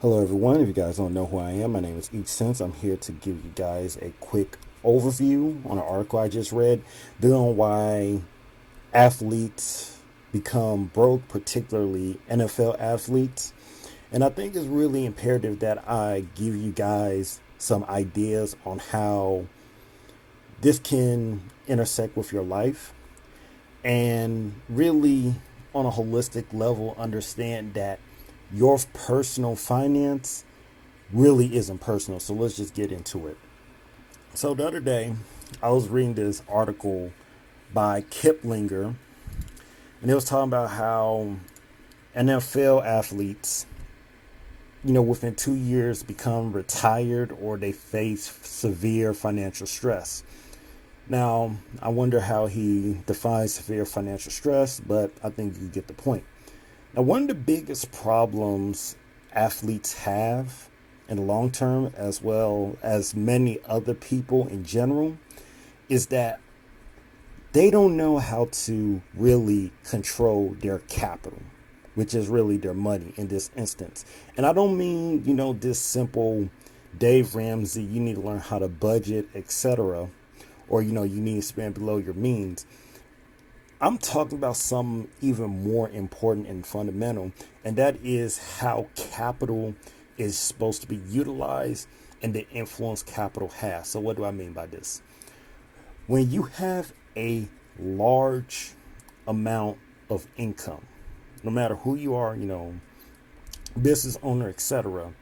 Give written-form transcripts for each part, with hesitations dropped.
Hello, everyone. If you guys don't know who I am, my name is Each Sense. I'm here to give you guys a quick overview on an article I just read, on why athletes become broke, particularly NFL athletes. And I think it's really imperative that I give you guys some ideas on how this can intersect with your life and really, on a holistic level, understand that your personal finance really isn't personal. So let's just get into it. So the other day, I was reading this article by Kiplinger, and it was talking about how NFL athletes, within 2 years become retired or they face severe financial stress. Now, I wonder how he defines severe financial stress, but I think you get the point. Now, one of the biggest problems athletes have in the long term, as well as many other people in general, is that they don't know how to really control their capital, which is really their money in this instance. And I don't mean, this simple Dave Ramsey, you need to learn how to budget, etc., or, you need to spend below your means. I'm talking about something even more important and fundamental, and that is how capital is supposed to be utilized and the influence capital has. So, what do I mean by this? When you have a large amount of income, no matter who you are, business owner, etc.,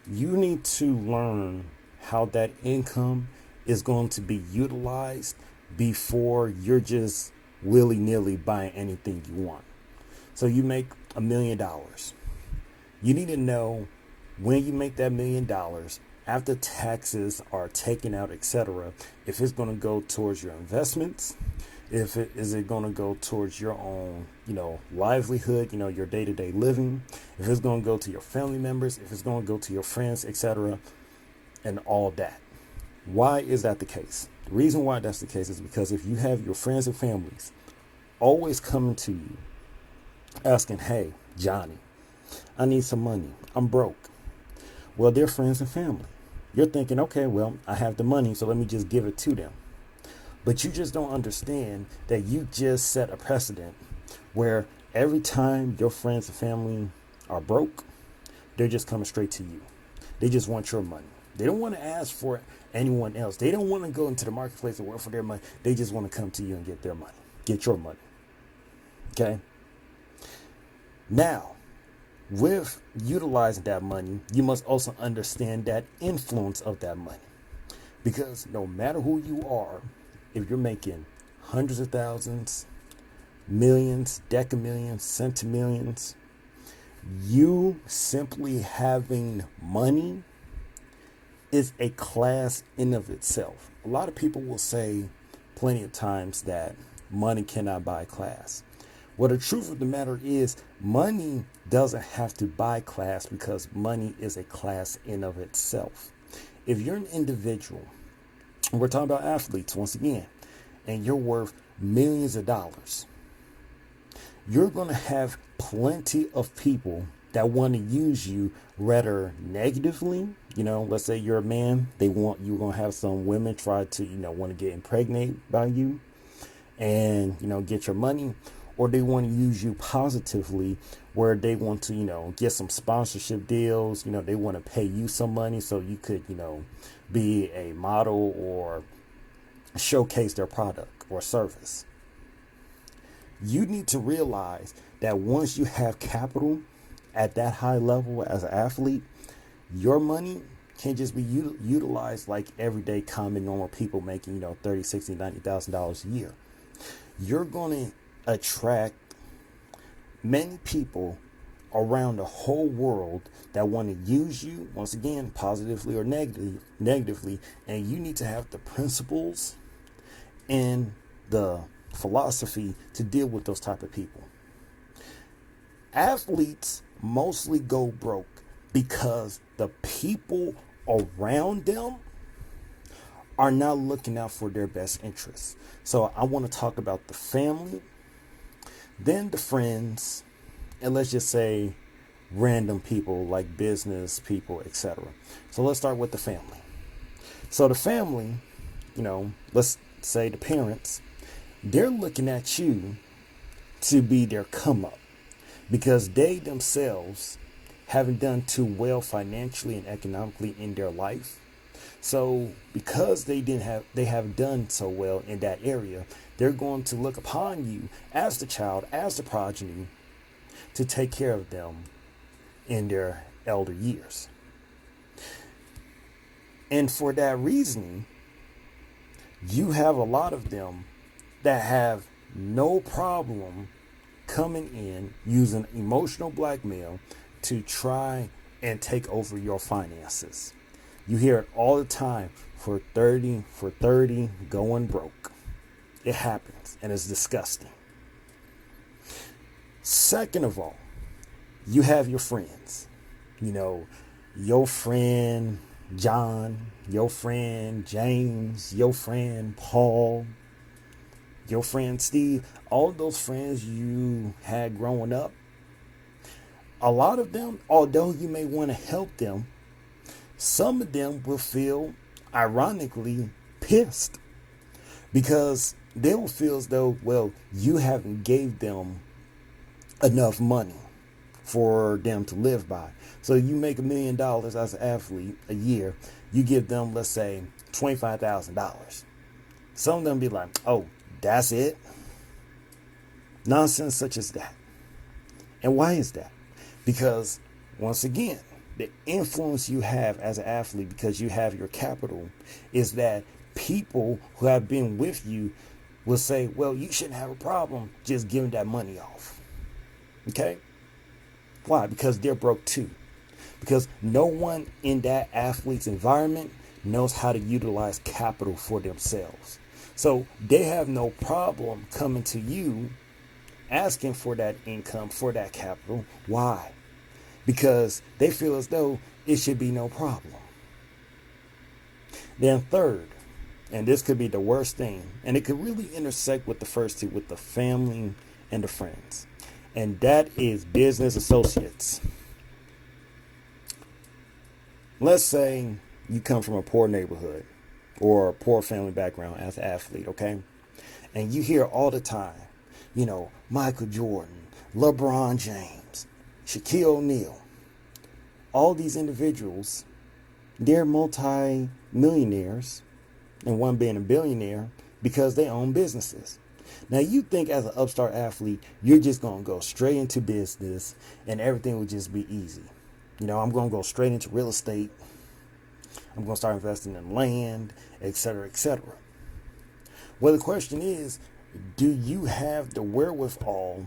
you need to learn how that income is going to be utilized before you're just willy nilly buying anything you want. So you make $1 million. You need to know when you make that $1 million, after taxes are taken out, etc., if it's going to go towards your investments, if it is it going to go towards your own, livelihood, your day-to-day living, if it's going to go to your family members, if it's going to go to your friends, etc., and all that. Why is that the case? The reason why that's the case is because if you have your friends and families always coming to you asking, hey, Johnny, I need some money. I'm broke. Well, they're friends and family. You're thinking, okay, well, I have the money, so let me just give it to them. But you just don't understand that you just set a precedent where every time your friends and family are broke, they're just coming straight to you. They just want your money. They don't want to ask for anyone else. They don't want to go into the marketplace and work for their money. They just want to come to you and get their money, get your money. Okay? Now, with utilizing that money, you must also understand that influence of that money. Because no matter who you are, if you're making hundreds of thousands, millions, decamillions, centimillions, you simply having money is a class in of itself. A lot of people will say plenty of times that money cannot buy class. Well, the truth of the matter is money doesn't have to buy class because money is a class in of itself. If you're an individual, and we're talking about athletes once again, and you're worth millions of dollars, you're going to have plenty of people that want to use you rather negatively. Let's say you're a man, you're going to have some women try to, want to get impregnated by you and, get your money, or they want to use you positively where they want to, get some sponsorship deals. They want to pay you some money so you could, be a model or showcase their product or service. You need to realize that once you have capital at that high level as an athlete, your money can just be utilized like everyday common normal people making, 30, 60, $90,000 a year. You're going to attract many people around the whole world that want to use you, once again, positively or negatively, and you need to have the principles and the philosophy to deal with those type of people. Athletes mostly go broke because the people around them are not looking out for their best interests. So I want to talk about the family, then the friends, and let's just say random people like business people, etc. So let's start with the family. So the family, let's say the parents, they're looking at you to be their come up because they themselves haven't done too well financially and economically in their life. So because they have done so well in that area, they're going to look upon you as the child, as the progeny, to take care of them in their elder years. And for that reasoning, you have a lot of them that have no problem coming in using emotional blackmail to try and take over your finances. You hear it all the time, for 30 going broke. It happens and it's disgusting. Second of all, you have your friends. Your friend John, your friend James, your friend Paul, your friend Steve, all those friends you had growing up. A lot of them, although you may want to help them, some of them will feel ironically pissed because they will feel as though, well, you haven't gave them enough money for them to live by. So you make $1 million as an athlete a year, you give them, let's say, $25,000. Some of them be like, oh, that's it? Nonsense such as that. And why is that? Because once again, the influence you have as an athlete, because you have your capital, is that people who have been with you will say, well, you shouldn't have a problem just giving that money off. Okay? Why? Because they're broke too. Because no one in that athlete's environment knows how to utilize capital for themselves. So they have no problem coming to you asking for that income, for that capital. Why? Because they feel as though it should be no problem. Then third, and this could be the worst thing, and it could really intersect with the first two, with the family and the friends, and that is business associates. Let's say you come from a poor neighborhood or a poor family background as an athlete, okay? And you hear all the time, Michael Jordan, LeBron James, Shaquille O'Neal, all these individuals, they're multi-millionaires, and one being a billionaire, because they own businesses. Now you think as an upstart athlete, you're just going to go straight into business and everything will just be easy. I'm going to go straight into real estate. I'm going to start investing in land, etc., etc. Well, the question is, do you have the wherewithal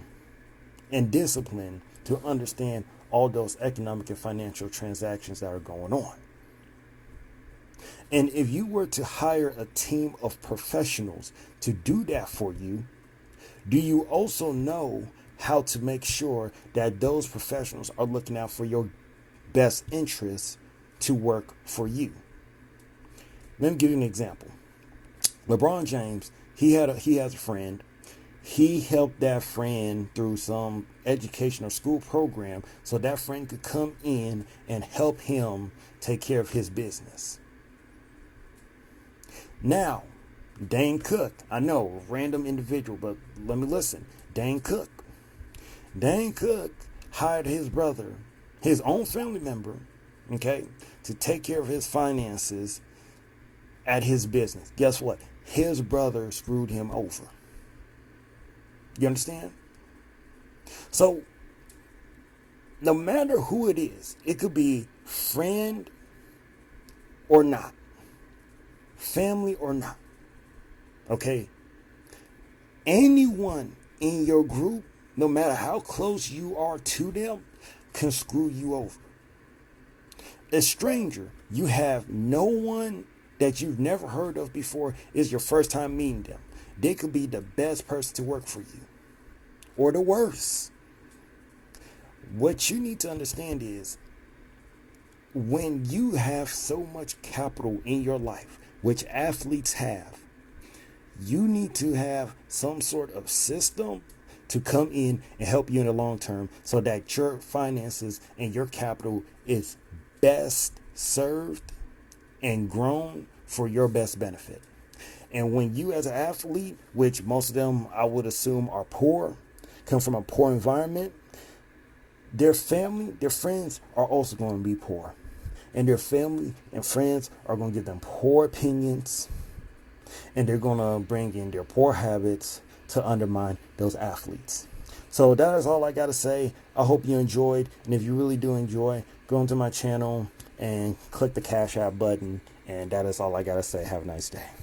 and discipline to understand all those economic and financial transactions that are going on? And if you were to hire a team of professionals to do that for you, do you also know how to make sure that those professionals are looking out for your best interests to work for you? Let me give you an example. LeBron James, he has a friend. He helped that friend through some educational school program so that friend could come in and help him take care of his business. Now, Dane Cook, I know, random individual, but let me listen. Dane Cook hired his brother, his own family member, okay, to take care of his finances at his business. Guess what? His brother screwed him over. You understand? So, no matter who it is, it could be friend or not, family or not, okay? Anyone in your group, no matter how close you are to them, can screw you over. A stranger, you have no one that you've never heard of before, is your first time meeting them. They could be the best person to work for you or the worst. What you need to understand is, when you have so much capital in your life, which athletes have, you need to have some sort of system to come in and help you in the long term so that your finances and your capital is best served and grown for your best benefit. And when you, as an athlete, which most of them I would assume are poor, come from a poor environment, their family, their friends are also going to be poor. And their family and friends are going to give them poor opinions, and they're going to bring in their poor habits to undermine those athletes. So that is all I got to say. I hope you enjoyed. And if you really do enjoy, go into my channel and click the Cash App button. And that is all I got to say. Have a nice day.